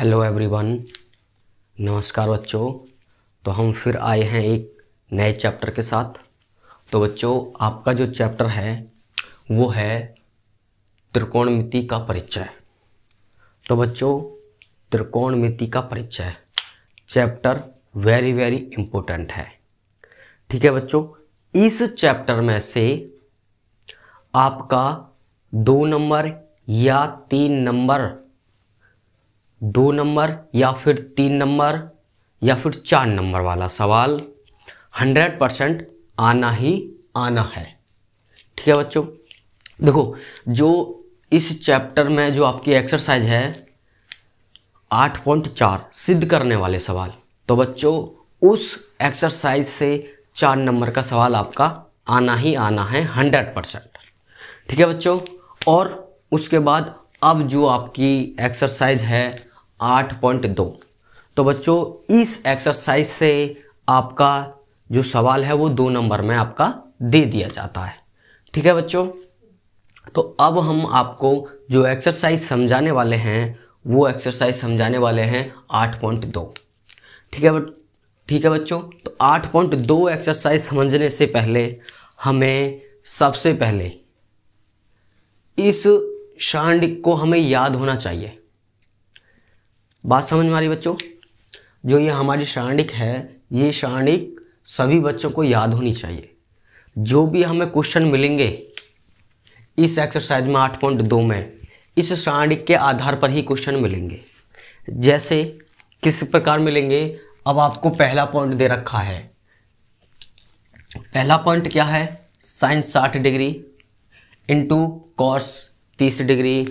Hello everyone, नमस्कार बच्चों। तो हम फिर आए हैं एक नए चैप्टर के साथ। तो बच्चों, आपका जो चैप्टर है वो है त्रिकोणमिति का परिचय। तो बच्चों, त्रिकोणमिति का परिचय चैप्टर वेरी वेरी इम्पोर्टेंट है। ठीक है बच्चों, इस चैप्टर में से आपका 2 नंबर या 3 नंबर, 2 नंबर या फिर 3 नंबर या फिर 4 नंबर वाला सवाल 100% आना ही आना है। ठीक है बच्चों, देखो जो इस चैप्टर में जो आपकी एक्सरसाइज है 8.4 सिद्ध करने वाले सवाल, तो बच्चों उस एक्सरसाइज से 4 नंबर का सवाल आपका आना ही आना है 100%। ठीक है बच्चों, और उसके बाद अब जो आपकी एक्सरसाइज है 8.2, तो बच्चों इस एक्सरसाइज से आपका जो सवाल है वो 2 नंबर में आपका दे दिया जाता है। ठीक है बच्चों, तो अब हम आपको जो एक्सरसाइज समझाने वाले हैं वो एक्सरसाइज समझाने वाले हैं 8.2। ठीक है बच्चों, तो 8.2 एक्सरसाइज समझने से पहले हमें सबसे पहले इस सारणिक को हमें याद होना चाहिए। बात समझ में आ रही बच्चों? जो ये हमारी सारणिक है, ये सारणिक सभी बच्चों को याद होनी चाहिए। जो भी हमें क्वेश्चन मिलेंगे इस एक्सरसाइज में 8.2 में, इस सारणिक के आधार पर ही क्वेश्चन मिलेंगे। जैसे किस प्रकार मिलेंगे, अब आपको पहला पॉइंट दे रखा है। पहला पॉइंट क्या है? Sine 60 degree into cos 30 degree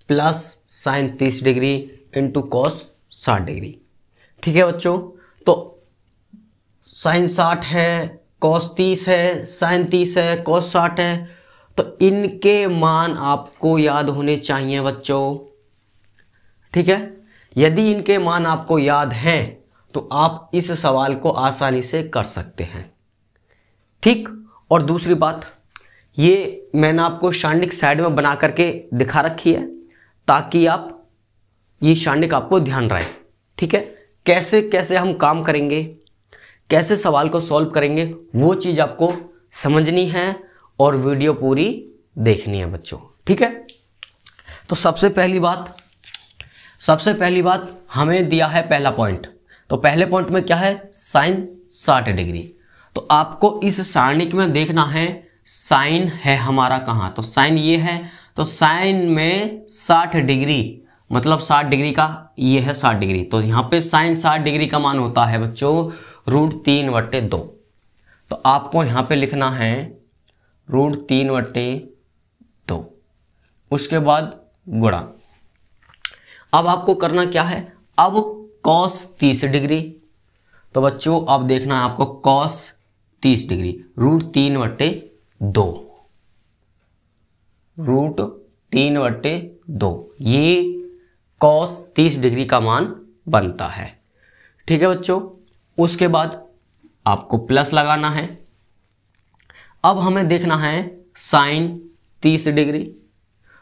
plus sine 30 degree into cos 60 degree. ठीक है बच्चों, तो साइन 60 है, कॉस 30 है, साइन 30 है, कॉस 60 है, तो इनके मान आपको याद होने चाहिए बच्चों। ठीक है, यदि इनके मान आपको याद हैं तो आप इस सवाल को आसानी से कर सकते हैं। ठीक, और दूसरी बात, ये मैंने आपको सारणिक साइड में बना करके दिखा रखी है ताकि आप ये सारणिक आपको ध्यान रहे। ठीक है, कैसे कैसे हम काम करेंगे, कैसे सवाल को सॉल्व करेंगे, वो चीज आपको समझनी है और वीडियो पूरी देखनी है बच्चों। ठीक है, तो सबसे पहली बात हमें दिया है पहला पॉइंट। तो पहले पॉइंट में क्या है? Sine 60 degree. तो आपको इस सारणिक में देखना है साइन है हमारा कहाँ, तो साइन ये है, तो साइन में 60 डिग्री मतलब 60 डिग्री का ये है 60 डिग्री, तो यहाँ पे साइन 60 डिग्री का मान होता है बच्चों √3/2। तो आपको यहाँ पे लिखना है √3/2, उसके बाद गुणा। अब आपको करना क्या है? अब cos 30 डिग्री, तो बच्चों अब देखना है आपको cos 30 डिग्री √3/2, √3/2 ये cos 30 डिग्री का मान बनता है। ठीक है बच्चों, उसके बाद आपको प्लस लगाना है। अब हमें देखना है साइन 30 डिग्री,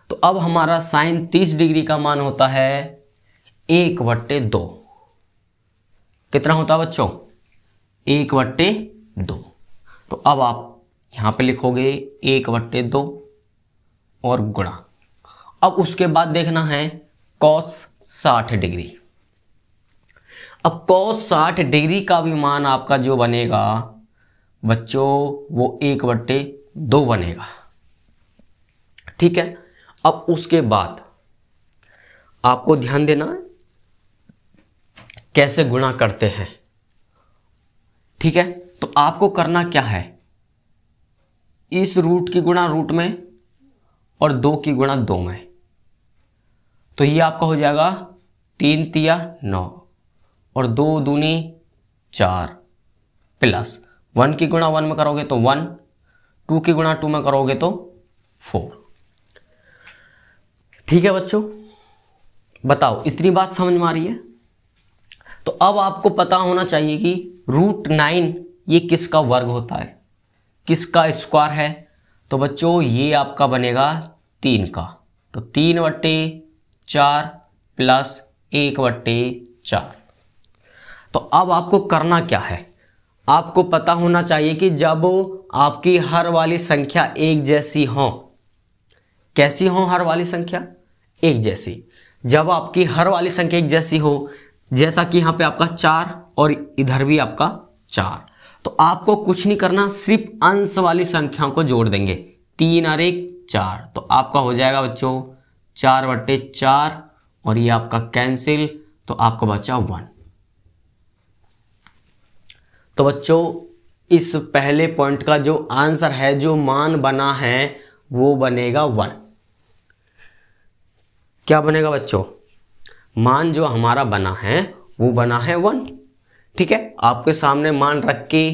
तो अब हमारा साइन 30 डिग्री का मान होता है 1/2। कितना होता है बच्चों? 1/2। तो अब आप यहां पे लिखोगे 1/2 और गुणा। अब उसके बाद देखना है cos 60 डिग्री। अब cos 60 डिग्री का भी मान आपका जो बनेगा बच्चों वो 1/2 बनेगा। ठीक है, अब उसके बाद आपको ध्यान देना है कैसे गुणा करते हैं। ठीक है, तो आपको करना क्या है? इस रूट की गुणा रूट में और 2 की गुणा 2 में, तो ये आपका हो जाएगा 3 तिया 9 और 2 दूनी 4 प्लस 1 की गुणा 1 में करोगे तो 1, 2 की गुणा 2 में करोगे तो 4। ठीक है बच्चों, बताओ इतनी बात समझ में आ रही है? तो अब आपको पता होना चाहिए कि √9 ये किसका वर्ग होता है, किसका स्क्वायर है। तो बच्चों ये आपका बनेगा 3 का, तो 3/4 प्लस 1/4। तो अब आपको करना क्या है, आपको पता होना चाहिए कि जब आपकी हर वाली संख्या एक जैसी हो, कैसी हो हर वाली संख्या एक जैसी, जब आपकी हर वाली संख्या एक जैसी हो, जैसा कि यहां पे आपका 4 और इधर भी आपका 4, तो आपको कुछ नहीं करना, सिर्फ अंश वाली संख्याओं को जोड़ देंगे। 3 और 1 4, तो आपका हो जाएगा बच्चों 4/4 और ये आपका कैंसिल, तो आपका बचा 1। तो बच्चों इस पहले पॉइंट का जो आंसर है, जो मान बना है, वो बनेगा 1। क्या बनेगा बच्चों, मान जो हमारा बना है वो बना है 1। ठीक है, आपके सामने मान रख के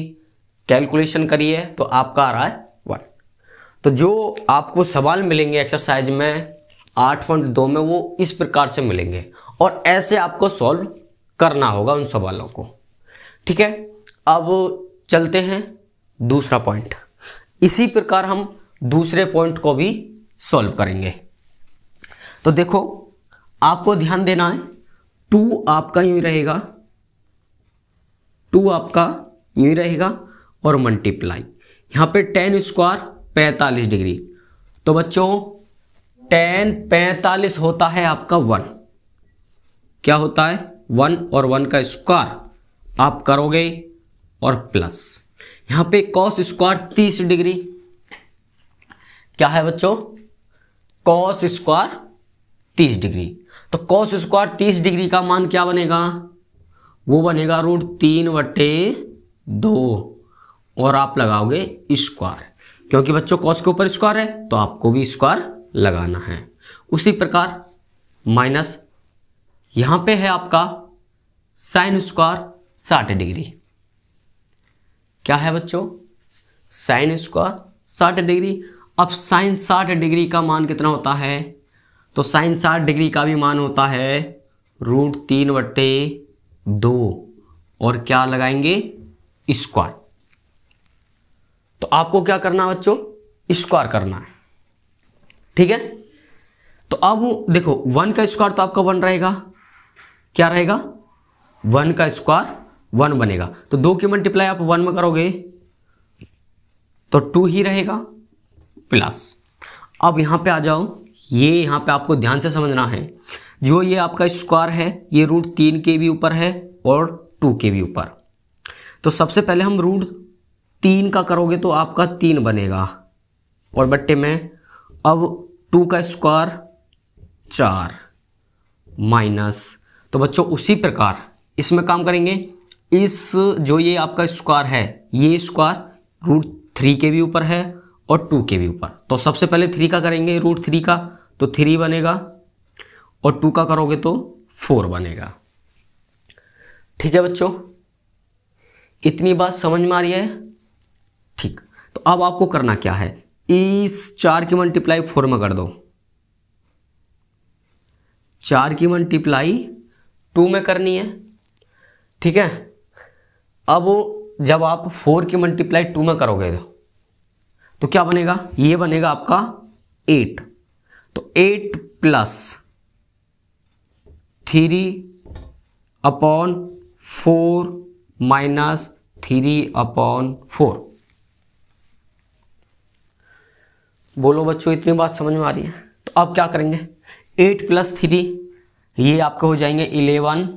कैलकुलेशन करिए तो आपका आ रहा है 1। तो जो आपको सवाल मिलेंगे एक्सरसाइज में 8.2 में, वो इस प्रकार से मिलेंगे और ऐसे आपको सॉल्व करना होगा उन सवालों को। ठीक है, अब चलते हैं दूसरा पॉइंट। इसी प्रकार हम दूसरे पॉइंट को भी सॉल्व करेंगे। तो देखो, आपको ध्यान देना है, 2 आपका यूं रहेगा, 2 आपका यूं रहेगा और मल्टीप्लाई यहां पे tan² 45 डिग्री। तो बच्चों tan 45 होता है आपका 1। क्या होता है 1 और 1 का स्क्वायर आप करोगे और प्लस यहां पे cos² 30 डिग्री। क्या है बच्चों, cos² 30 डिग्री। तो cos² 30 डिग्री का मान क्या बनेगा, वो बनेगा √3/2 और आप लगाओगे स्क्वायर, क्योंकि बच्चों cos के ऊपर स्क्वायर है तो आपको भी स्क्वायर लगाना है। उसी प्रकार माइनस यहां पे है आपका sin² 60 डिग्री। क्या है बच्चों, sin² 60 डिग्री। अब sin 60 डिग्री का मान कितना होता है, तो sin 60 डिग्री का भी मान होता है √3/2 और क्या लगाएंगे स्क्वायर। तो आपको क्या करना है बच्चों, स्क्वायर करना है। ठीक है, तो अब देखो 1 का स्क्वायर तो आपका 1 रहेगा, क्या रहेगा 1 का स्क्वायर 1 बनेगा। तो 2 की मल्टीप्लाई आप 1 में करोगे तो 2 ही रहेगा प्लस। अब यहां पे आ जाओ, ये यहां पे आपको ध्यान से समझना है, जो ये आपका स्क्वायर है ये √3 के भी ऊपर है और 2 के भी ऊपर। तो सबसे पहले हम √3 का करोगे तो आपका 3 बनेगा और बट्टे में अब 2 का स्क्वायर 4 माइनस। तो बच्चों उसी प्रकार इसमें काम करेंगे, इस जो ये आपका स्क्वायर है ये स्क्वायर √3 के भी ऊपर है और 2 के भी ऊपर। तो सबसे पहले 3 का करेंगे, √3 का तो 3 बनेगा और 2 का करोगे तो 4 बनेगा। ठीक है बच्चों, इतनी बात समझ में आ रही है। ठीक, तो अब आपको करना क्या है, इस 4 की मल्टीप्लाई 4 में कर दो, 4 की मल्टीप्लाई 2 में करनी है। ठीक है, अब जब आप 4 की मल्टीप्लाई 2 में करोगे तो क्या बनेगा, ये बनेगा आपका 8। तो 8 प्लस 3/4 माइनस 3/4। बोलो बच्चों, इतनी बात समझ में आ रही है। तो अब क्या करेंगे, 8 + 3 ये आपके हो जाएंगे 11,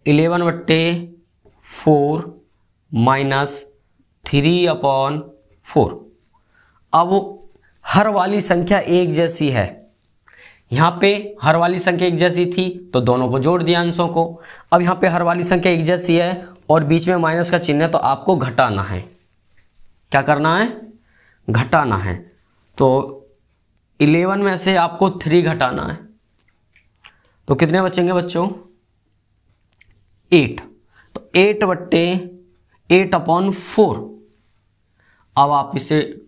11/4 माइनस 3/4। अब हर वाली संख्या एक जैसी है, यहां पे हर वाली संख्या एक जैसी थी तो दोनों को जोड़ दिया अंशों को। अब यहां पे हर वाली संख्या एक जैसी है और बीच में माइनस का चिन्ह है, तो आपको घटाना है। क्या करना है, घटाना है। तो 11 में से आपको 3 घटाना है, तो कितने बचेंगे बच्चों 8। तो 8/8/4। अब आप इसे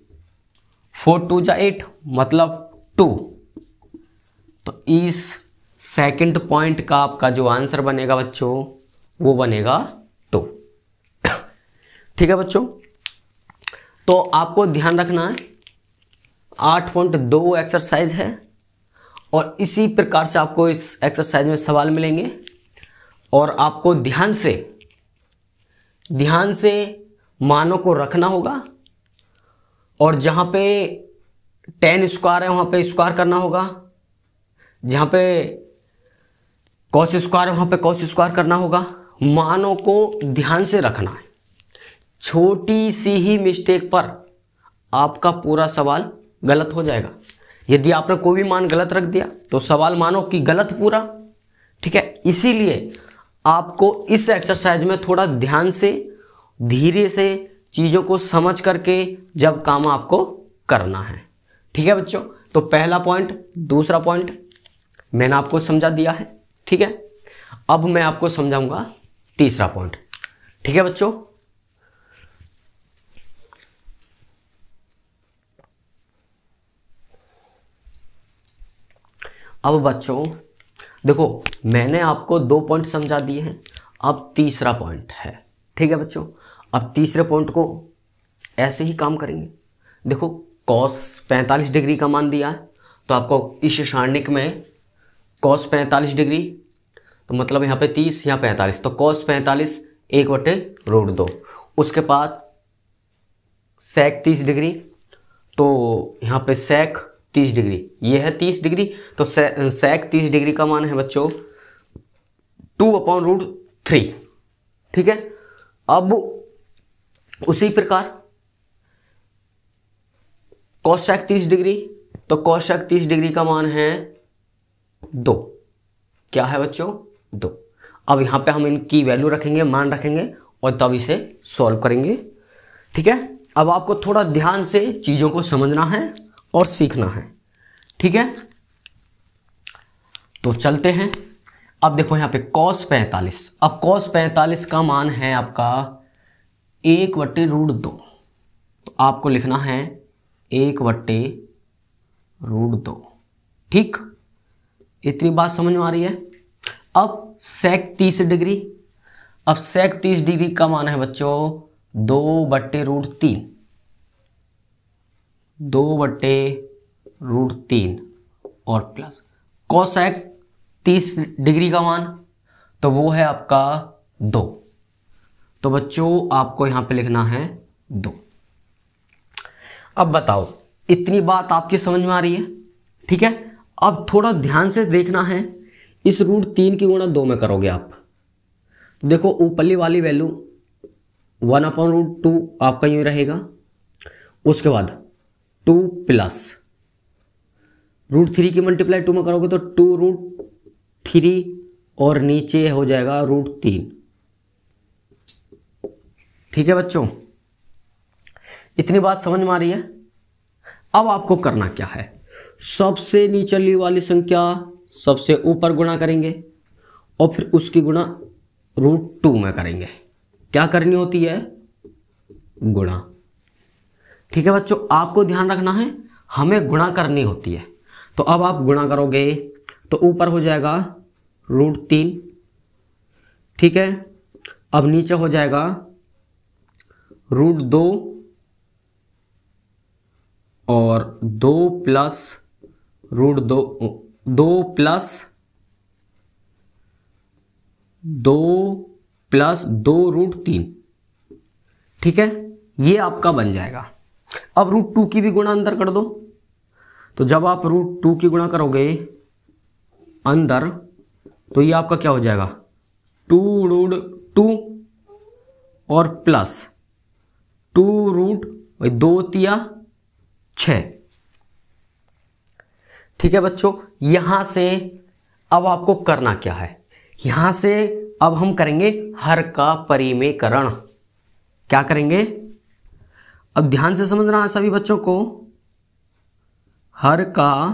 4 2 जा 8 मतलब 2। तो इस सेकंड पॉइंट का आपका जो आंसर बनेगा बच्चों वो बनेगा 2। ठीक है बच्चों, तो आपको ध्यान रखना है 8.2 एक्सरसाइज है और इसी प्रकार से आपको इस एक्सरसाइज में सवाल मिलेंगे। और आपको ध्यान से मानों को रखना होगा, और जहां पे 10 स्क्वायर है वहां पे स्क्वायर करना होगा, जहां पे कॉस स्क्वायर है वहां पे कॉस स्क्वायर करना होगा। मानों को ध्यान से रखना है। छोटी सी ही मिस्टेक पर आपका पूरा सवाल गलत हो जाएगा। यदि आपने कोई भी मान गलत रख दिया तो सवाल मानो कि गलत पूरा। ठीक है, इसीलिए आपको इस एक्सरसाइज में थोड़ा ध्यान से, धीरे से चीजों को समझ करके जब काम आपको करना है। ठीक है बच्चों, तो पहला पॉइंट, दूसरा पॉइंट मैंने आपको समझा दिया है। ठीक है, अब मैं आपको समझाऊंगा तीसरा पॉइंट। ठीक है बच्चों, अब बच्चों देखो, मैंने आपको 2 पॉइंट समझा दिए हैं, अब तीसरा पॉइंट है। ठीक है बच्चों, अब तीसरे पॉइंट को ऐसे ही काम करेंगे। देखो, कॉस 45 डिग्री का मान दिया है, तो आपको इस सारणिक में कॉस 45 डिग्री, तो मतलब यहाँ पे 30, यहाँ 45, तो कॉस 45 1/√2। उसके बाद सेक 30 डिग्री, तो यहाँ पे सेक 30 डिग्री, ये है 30 डिग्री, तो सेक 30 डिग्री का मान है बच्चों 2/√3। ठीक है, अब उसी प्रकार कोसेक 30 डिग्री, तो कोसेक 30 डिग्री का मान है 2। क्या है बच्चों? 2। अब यहां पे हम इनकी वैल्यू रखेंगे, मान रखेंगे, और तब इसे सॉल्व करेंगे। ठीक है, अब आपको थोड़ा ध्यान से चीजों को समझना है और सीखना है। ठीक है, तो चलते हैं। अब देखो यहां पे cos 45, अब cos 45 का मान है आपका 1/√2, तो आपको लिखना है 1/√2। ठीक, इतनी बात समझ में आ रही है। अब सेक 30 डिग्री, अब सेक 30 डिग्री का मान है बच्चों 2/√3, 2/√3 और प्लस कोसेक 30 डिग्री का मान, तो वो है आपका 2। तो बच्चों आपको यहां पे लिखना है 2। अब बताओ, इतनी बात आपकी समझ में आ रही है? ठीक है, अब थोड़ा ध्यान से देखना है। इस √3 की गुणा 2 में करोगे आप, देखो ऊपरली वाली वैल्यू 1/√2 आपका यूं रहेगा। उसके बाद 2 प्लस √3 की मल्टीप्लाई 2 में करोगे तो 2√3 और नीचे हो जाएगा √3। ठीक है बच्चों, इतनी बात समझ में आ रही है? अब आपको करना क्या है, सबसे नीचली वाली संख्या सबसे ऊपर गुणा करेंगे और फिर उसकी गुणा √2 में करेंगे। क्या करनी होती है? गुणा। ठीक है बच्चों, आपको ध्यान रखना है, हमें गुणा करनी होती है। तो अब आप गुणा करोगे तो ऊपर हो जाएगा √3। ठीक है, अब नीचे हो जाएगा √2 और 2 प्लस √2, 2 प्लस 2√3। ठीक है, ये आपका बन जाएगा। अब √2 की भी गुणा अंदर कर दो, तो जब आप √2 की गुणा करोगे अंदर, तो ये आपका क्या हो जाएगा 2√2 और प्लस 2√2 ठीक है बच्चों, यहां से अब आपको करना क्या है, यहां से अब हम करेंगे हर का परिमेयकरण। क्या करेंगे? अब ध्यान से समझना है सभी बच्चों को, हर का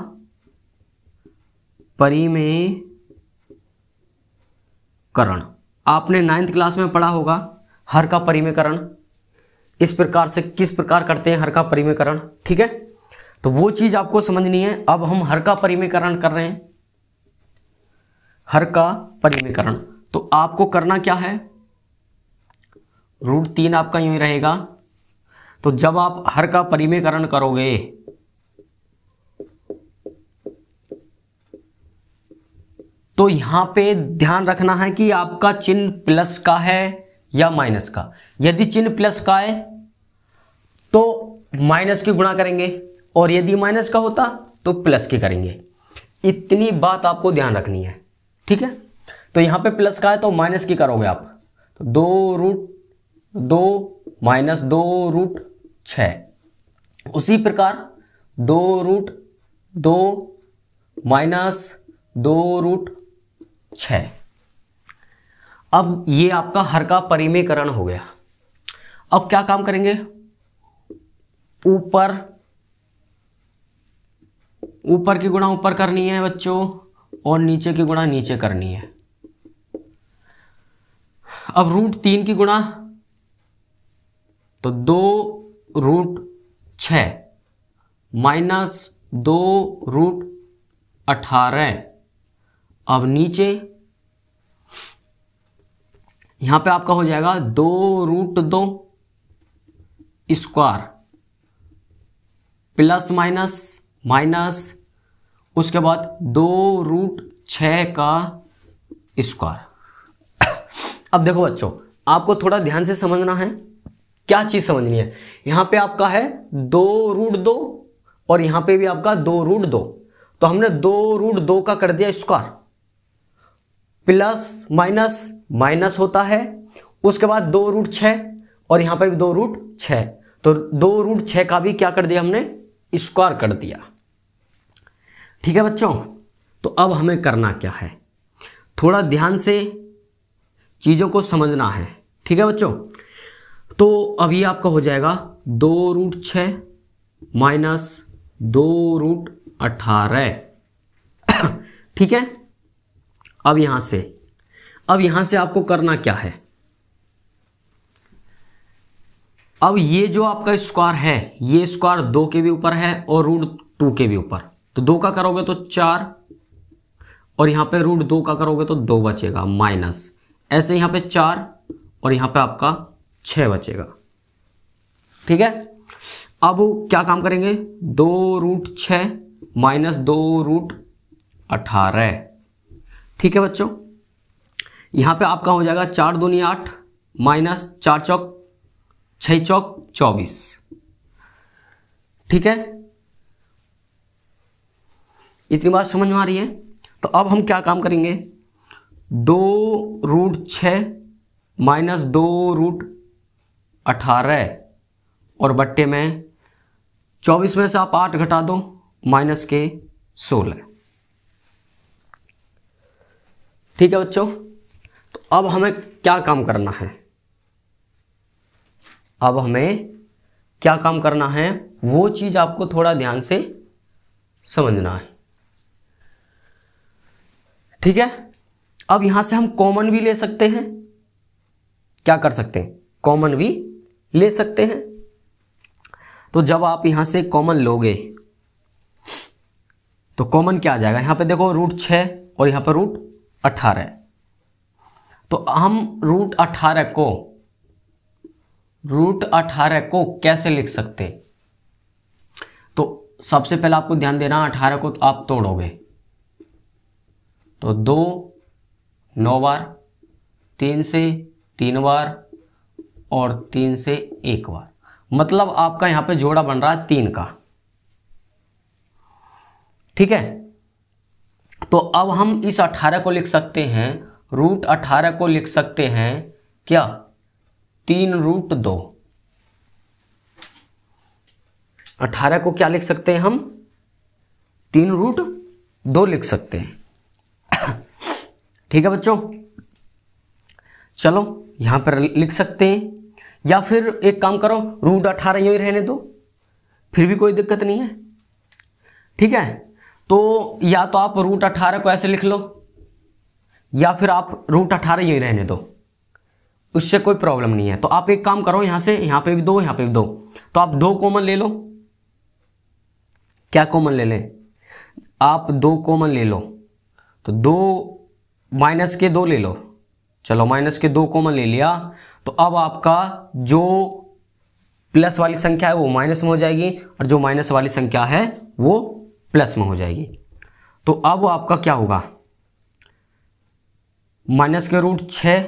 परिमेयकरण आपने 9th क्लास में पढ़ा होगा। हर का परिमेयकरण इस प्रकार से किस प्रकार करते हैं हर का परिमेयकरण। ठीक है, तो वो चीज आपको समझनी है। अब हम हर का परिमेयकरण कर रहे हैं, हर का परिमेयकरण। तो आपको करना क्या है, √3 आपका यूं ही रहेगा। तो जब आप हर का परिमेयकरण करोगे तो तो यहां पे ध्यान रखना है कि आपका चिन्ह प्लस का है या माइनस का। यदि चिन्ह प्लस का है तो माइनस की गुणा करेंगे, और यदि माइनस का होता तो प्लस की करेंगे। इतनी बात आपको ध्यान रखनी है, ठीक है। तो यहां पे प्लस का है तो माइनस की करोगे आप, तो 2√2 माइनस 2√6। उसी प्रकार 2√2 माइनस 2√6। अब ये आपका हर का परिमेयकरण हो गया। अब क्या काम करेंगे, ऊपर की गुणा ऊपर करनी है बच्चों, और नीचे की गुणा नीचे करनी है। अब √3 की गुणा तो 2√6 माइनस 2√18। अब नीचे यहां पे आपका हो जाएगा 2√2 स्क्वायर प्लस माइनस उसके बाद 2√6 का स्क्वायर। अब देखो बच्चों, आपको थोड़ा ध्यान से समझना है। क्या चीज समझनी है, यहां पे आपका है 2√2 और यहां पे भी आपका 2√2, तो हमने 2√2 का कर दिया स्क्वायर, प्लस माइनस होता है, उसके बाद 2√6 और यहां पे भी 2√6, तो 2√6 का भी क्या कर दिया हमने, स्क्वायर कर दिया। ठीक है बच्चों, तो अब हमें करना क्या है, थोड़ा ध्यान से चीजों को समझना है। ठीक है बच्चों, तो अभी आपका हो जाएगा 2√6 माइनस 2√18। ठीक है, अब यहां से आपको करना क्या है, अब ये जो आपका स्क्वायर है, ये स्क्वायर 2 के भी ऊपर है और √2 के भी ऊपर, तो 2 का करोगे तो 4 और यहां पे √2 का करोगे तो 2 बचेगा माइनस, ऐसे यहां पे 4 और यहां पे आपका 6 बचेगा। ठीक है, अब क्या काम करेंगे, 2√6 माइनस 2√18। ठीक है बच्चों, यहां पे आपका हो जाएगा 4 दूनी 8 माइनस 4 चौक 6 चौक 24। ठीक है, इतनी बात समझ में आ रही है। तो अब हम क्या काम करेंगे, 2√6 माइनस 2√18 और बट्टे में 24 में से आप 8 घटा दो, माइनस के 16। ठीक है बच्चों, तो अब हमें क्या काम करना है, अब हमें क्या काम करना है वो चीज आपको थोड़ा ध्यान से समझना है। ठीक है, अब यहां से हम कॉमन भी ले सकते हैं, क्या कर सकते हैं, कॉमन भी ले सकते हैं। तो जब आप यहां से कॉमन लोगे तो कॉमन क्या आ जाएगा, यहां पे देखो √6 और यहां पर √18, तो हम √18 को कैसे लिख सकते, तो सबसे पहले आपको ध्यान देना, 18 को आप तोड़ोगे तो 2 9 बार, 3 से 3 बार और 3 से 1 बार, मतलब आपका यहां पे जोड़ा बन रहा है 3 का। ठीक है, तो अब हम इस 18 को लिख सकते हैं, √18 को लिख सकते हैं क्या, 3√2। 18 को क्या लिख सकते हैं हम, 3√2 लिख सकते हैं। ठीक है बच्चों, चलो यहां पर लिख सकते हैं, या फिर एक काम करो, √18 यही रहने दो, फिर भी कोई दिक्कत नहीं है। ठीक है, तो या तो आप √18 को ऐसे लिख लो, या फिर आप √18 यही रहने दो, उससे कोई प्रॉब्लम नहीं है। तो आप एक काम करो, यहां से यहां पे भी 2 यहां पे भी 2, तो आप 2 कॉमन ले लो। क्या कॉमन ले लें, आप 2 कॉमन ले लो, तो 2 माइनस के 2 ले लो, चलो माइनस के 2 कॉमन ले लिया, तो अब आपका जो प्लस वाली संख्या है वो माइनस में हो जाएगी और जो माइनस वाली संख्या है वो प्लस में हो जाएगी। तो अब आपका क्या होगा, माइनस के रूट 6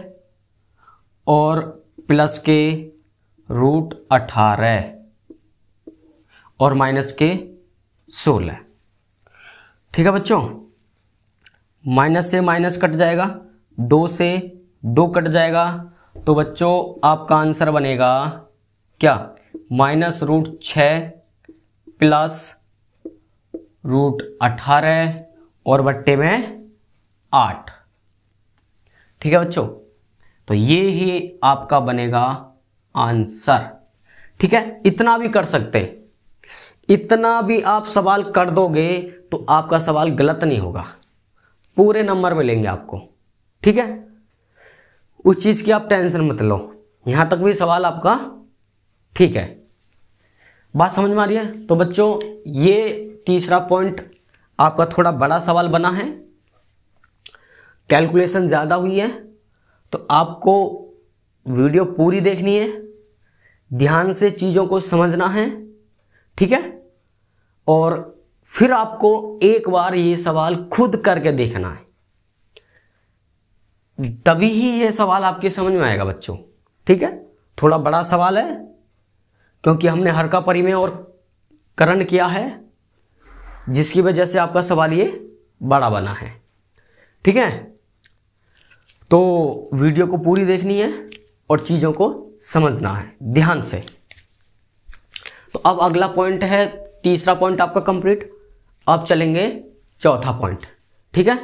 और प्लस के रूट 18 और माइनस के 16। ठीक है बच्चों, माइनस से माइनस कट जाएगा, 2 से 2 कट जाएगा, तो बच्चों आपका आंसर बनेगा क्या, माइनस रूट 6 प्लस रूट 18 और बट्टे में 8। ठीक है बच्चों, तो ये ही आपका बनेगा आंसर। ठीक है, इतना भी कर सकते, इतना भी आप सवाल कर दोगे तो आपका सवाल गलत नहीं होगा, पूरे नंबर मिलेंगे आपको। ठीक है, उस चीज की आप टेंशन मत लो, यहां तक भी सवाल आपका ठीक है। बात समझ में आ रही है? तो बच्चों ये तीसरा पॉइंट आपका थोड़ा बड़ा सवाल बना है, कैलकुलेशन ज्यादा हुई है, तो आपको वीडियो पूरी देखनी है, ध्यान से चीजों को समझना है। ठीक है, और फिर आपको एक बार ये सवाल खुद करके देखना है, तभी ही ये सवाल आपके समझ में आएगा बच्चों। ठीक है, थोड़ा बड़ा सवाल है क्योंकि हमने हर का परिमेय और करण किया है, जिसकी वजह से आपका सवाल ये बड़ा बना है। ठीक है, तो वीडियो को पूरी देखनी है और चीजों को समझना है ध्यान से। तो अब अगला पॉइंट है, तीसरा पॉइंट आपका कंप्लीट। अब चलेंगे चौथा पॉइंट। ठीक है,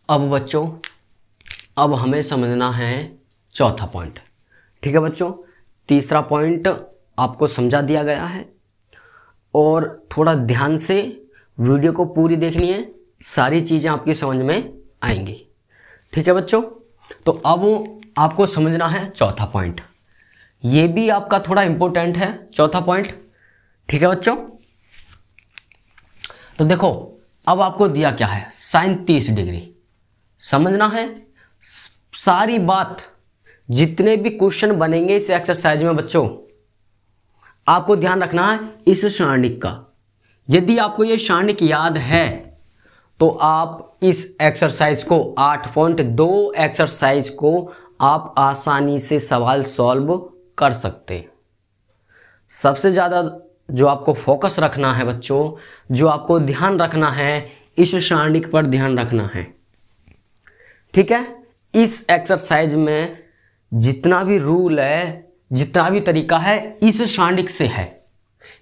अब बच्चों अब हमें समझना है चौथा पॉइंट। ठीक है बच्चों, तीसरा पॉइंट आपको समझा दिया गया है और थोड़ा ध्यान से वीडियो को पूरी देखनी है, सारी चीजें आपकी समझ में आएंगी। ठीक है बच्चों, तो अब आपको समझना है चौथा पॉइंट, ये भी आपका थोड़ा इंपॉर्टेंट है चौथा पॉइंट। ठीक है बच्चों, तो देखो अब आपको दिया क्या है, साइन 30 डिग्री समझना है। सारी बात, जितने भी क्वेश्चन बनेंगे इस एक्सरसाइज में बच्चों, आपको ध्यान रखना है इस सारणिक का। यदि आपको ये सारणिक याद है तो आप इस एक्सरसाइज को 8.2 एक्सरसाइज को आप आसानी से सवाल सॉल्व कर सकते हैं। सबसे ज्यादा जो आपको फोकस रखना है बच्चों, जो आपको ध्यान रखना है, इस सारणिक पर ध्यान रखना है। ठीक है, इस एक्सरसाइज में जितना भी रूल है, जितना भी तरीका है, इस सारणिक से है।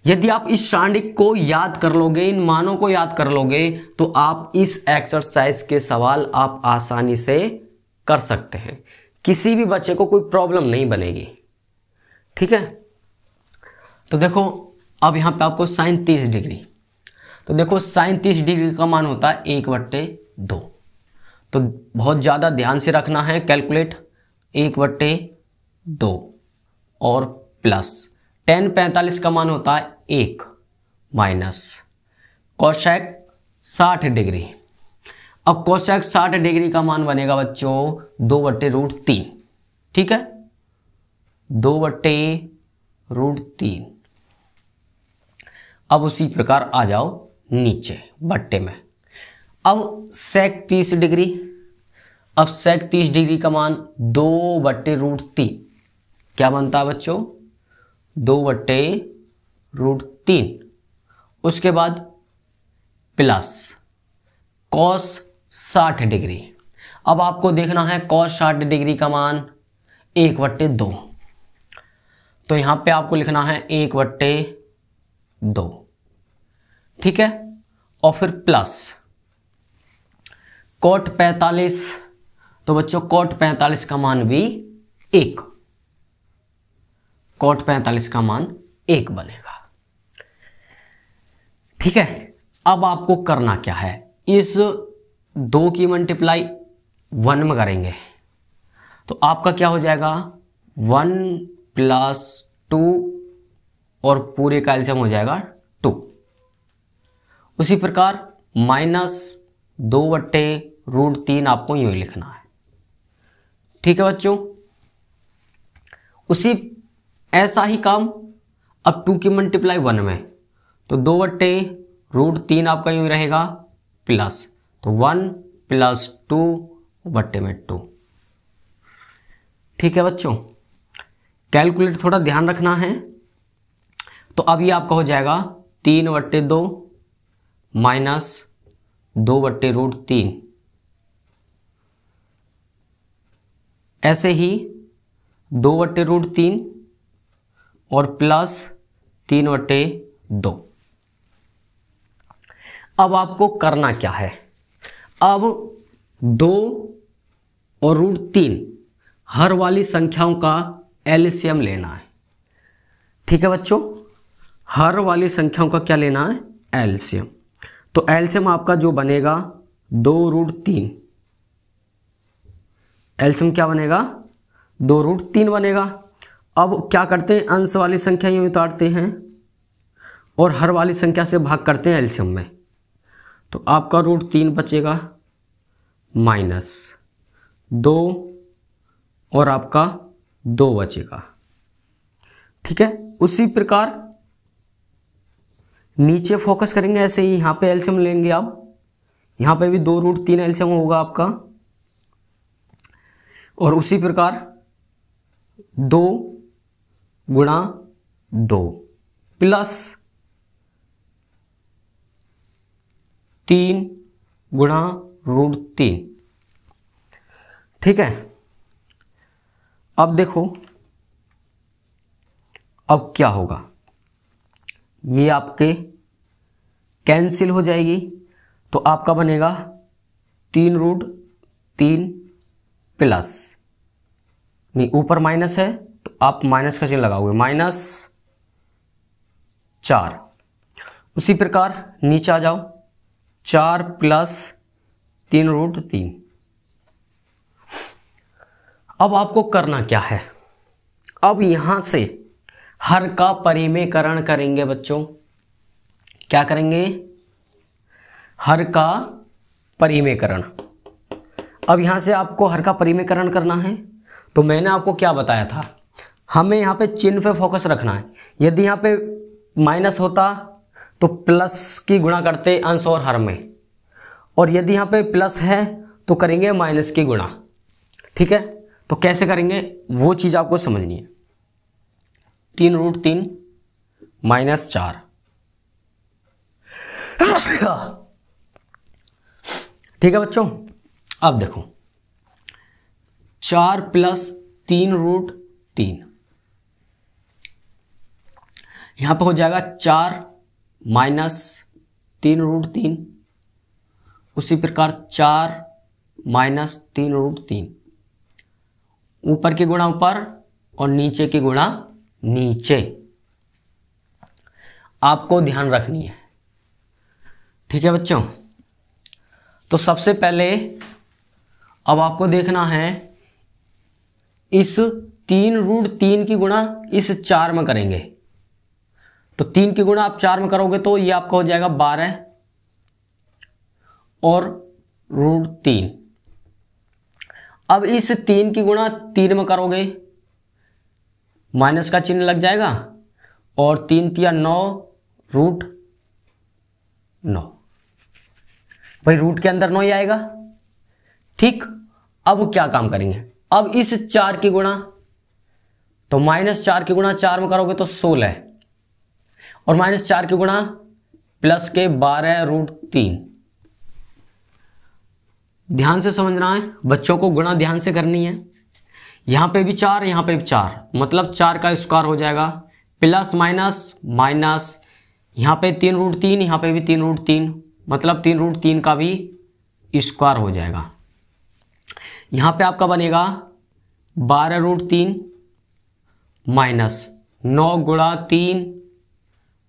यदि आप इस सारणिक को याद कर लोगे, इन मानों को याद कर लोगे, तो आप इस एक्सरसाइज के सवाल आप आसानी से कर सकते हैं, किसी भी बच्चे को कोई प्रॉब्लम नहीं बनेगी। ठीक है, तो देखो अब यहां पे आपको साइन 30 डिग्री, तो देखो साइन 30 डिग्री का मान होता है 1/2। तो बहुत ज्यादा ध्यान से रखना है, कैलकुलेट 1/2 और प्लस tan 45 का मान होता है 1 माइनस कोसेक 60 डिग्री। अब कोसेक 60 डिग्री का मान बनेगा बच्चों 2/√3। ठीक है, 2/√3। अब उसी प्रकार आ जाओ नीचे बट्टे में। अब सेक 30 डिग्री, अब सेक 30 डिग्री का मान 2/√3 क्या बनता है बच्चों, 2/√3। उसके बाद प्लस कॉस 60 डिग्री। अब आपको देखना है कॉस 60 डिग्री का मान 1/2, तो यहां पे आपको लिखना है 1/2। ठीक है, और फिर प्लस कोट 45, तो बच्चों कोट 45 का मान भी 1, कोट 45 का मान 1 बनेगा। ठीक है, अब आपको करना क्या है, इस 2 की मल्टीप्लाई 1 में करेंगे तो आपका क्या हो जाएगा 1 + 2 और पूरे का एलसीएम हो जाएगा 2। उसी प्रकार -2/√3 आपको यूं ही लिखना है। ठीक है बच्चों, उसी ऐसा ही काम अब 2 की मल्टीप्लाई 1 में, तो 2/√3 √3 आपका यूँ रहेगा प्लस, तो 1 + 2/2। ठीक है बच्चों, कैलकुलेट थोड़ा ध्यान रखना है। तो अब ये आपका हो जाएगा 3/2 माइनस 2/√3, ऐसे ही 2/√3 और प्लस 3/2। अब आपको करना क्या है, अब 2 और √3 हर वाली संख्याओं का एलसीएम लेना है। ठीक है बच्चों, हर वाली संख्याओं का क्या लेना है, एलसीएम। तो एलसीएम आपका जो बनेगा 2√3, एलसीएम क्या बनेगा, 2√3 बनेगा। अब क्या करते हैं, अंश वाली संख्या यूं उतारते हैं और हर वाली संख्या से भाग करते हैं एलसीएम में। तो आपका √3 बचेगा माइनस 2 और आपका 2 बचेगा। ठीक है, उसी प्रकार नीचे फोकस करेंगे, ऐसे ही यहां पे एलसीएम लेंगे आप, यहां पे भी 2√3 एलसीएम होगा आपका, और उसी प्रकार 2 गुणा 2 प्लस 3 गुणा √3। ठीक है, अब देखो अब क्या होगा, ये आपके कैंसिल हो जाएगी, तो आपका बनेगा 3√3 प्लस, नहीं ऊपर माइनस है तो आप माइनस का चिन्ह लगाओगे, -4। उसी प्रकार नीचे आ जाओ, 4 प्लस 3√3। अब आपको करना क्या है, अब यहां से हर का परिमेयकरण करेंगे बच्चों। क्या करेंगे, हर का परिमेयकरण। अब यहां से आपको हर का परिमेयकरण करना है, तो मैंने आपको क्या बताया था, हमें यहां पे चिन्ह पे फोकस रखना है। यदि यहां पे माइनस होता तो प्लस की गुणा करते अंश और हर में, और यदि यहां पे प्लस है तो करेंगे माइनस की गुणा। ठीक है, तो कैसे करेंगे वो चीज आपको समझनी है। 3√3 -4। ठीक है बच्चों, अब देखो 4 प्लस 3√3, यहां पर हो जाएगा 4 माइनस 3√3, उसी प्रकार 4 माइनस 3√3, ऊपर की गुणा ऊपर और नीचे की गुणा नीचे, आपको ध्यान रखनी है। ठीक है बच्चों, तो सबसे पहले अब आपको देखना है, इस 3√3 की गुणा इस 4 में करेंगे, तो 3 की गुणा आप 4 में करोगे तो ये आपका हो जाएगा 12 और √3। अब इस 3 की गुणा 3 में करोगे, माइनस का चिन्ह लग जाएगा, और 3 × 9 √9, भाई रूट के अंदर 9 ही आएगा। ठीक, अब क्या काम करेंगे, अब इस 4 की गुणा, तो -4 की गुणा 4 में करोगे तो 16, और -4 की गुणा प्लस के 12√3। ध्यान से समझना है बच्चों को, गुणा ध्यान से करनी है। यहां पे भी 4, यहां पे भी 4, मतलब 4 का स्क्वायर हो जाएगा, प्लस माइनस माइनस, यहां पे 3√3, यहां पे भी 3√3, मतलब 3√3 का भी स्क्वायर हो जाएगा। यहां पे आपका बनेगा 12√3 माइनस 9 गुणा 3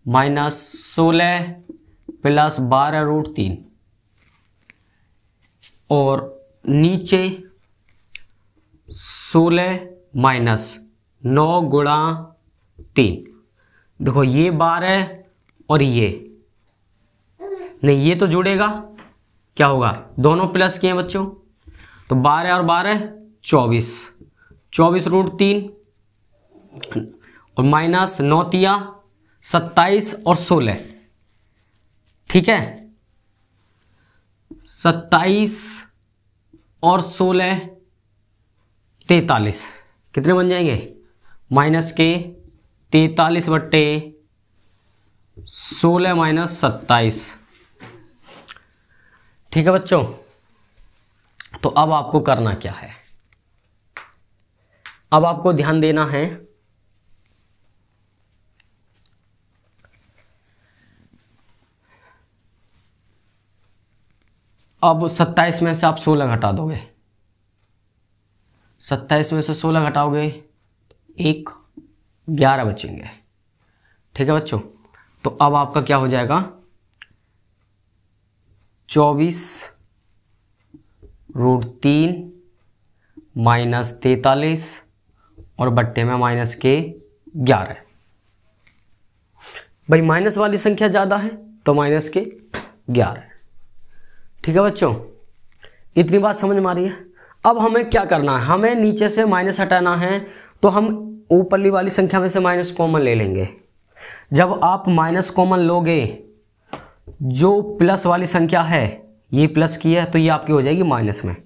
माइनस 16 प्लस 12√3, और नीचे 16 माइनस 9 गुणा 3। देखो ये 12 और ये नहीं, ये तो जुड़ेगा, क्या होगा, दोनों प्लस किए बच्चों, तो 12 और 12 24, 24√3 और माइनस 9 × 27 और 16। ठीक है, 27 और 16 43, कितने बन जाएंगे, माइनस के 43 बट्टे 16 माइनस 27। ठीक है बच्चों, तो अब आपको करना क्या है, अब आपको ध्यान देना है, अब 27 में से आप 16 घटा दोगे, 27 में से 16 घटाओगे, 11 बचेंगे। ठीक है बच्चों, तो अब आपका क्या हो जाएगा, 24√3 माइनस 43 और बट्टे में माइनस के 11। भाई माइनस वाली संख्या ज़्यादा है तो माइनस के 11। ठीक है बच्चों, इतनी बात समझ में आ रही है। अब हमें क्या करना है, हमें नीचे से माइनस हटाना है, तो हम ऊपरली वाली संख्या में से माइनस कॉमन ले लेंगे। जब आप माइनस कॉमन लोगे, जो प्लस वाली संख्या है ये प्लस की है तो ये आपकी हो जाएगी माइनस में,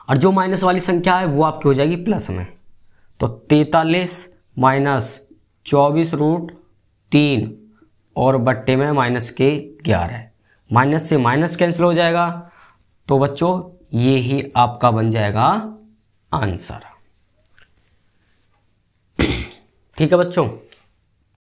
और जो माइनस वाली संख्या है वो आपकी हो जाएगी प्लस में। तो 43 माइनस 24√3 और बट्टे में माइनस के 11, माइनस से माइनस कैंसिल हो जाएगा, तो बच्चों ये ही आपका बन जाएगा आंसर। ठीक है बच्चों।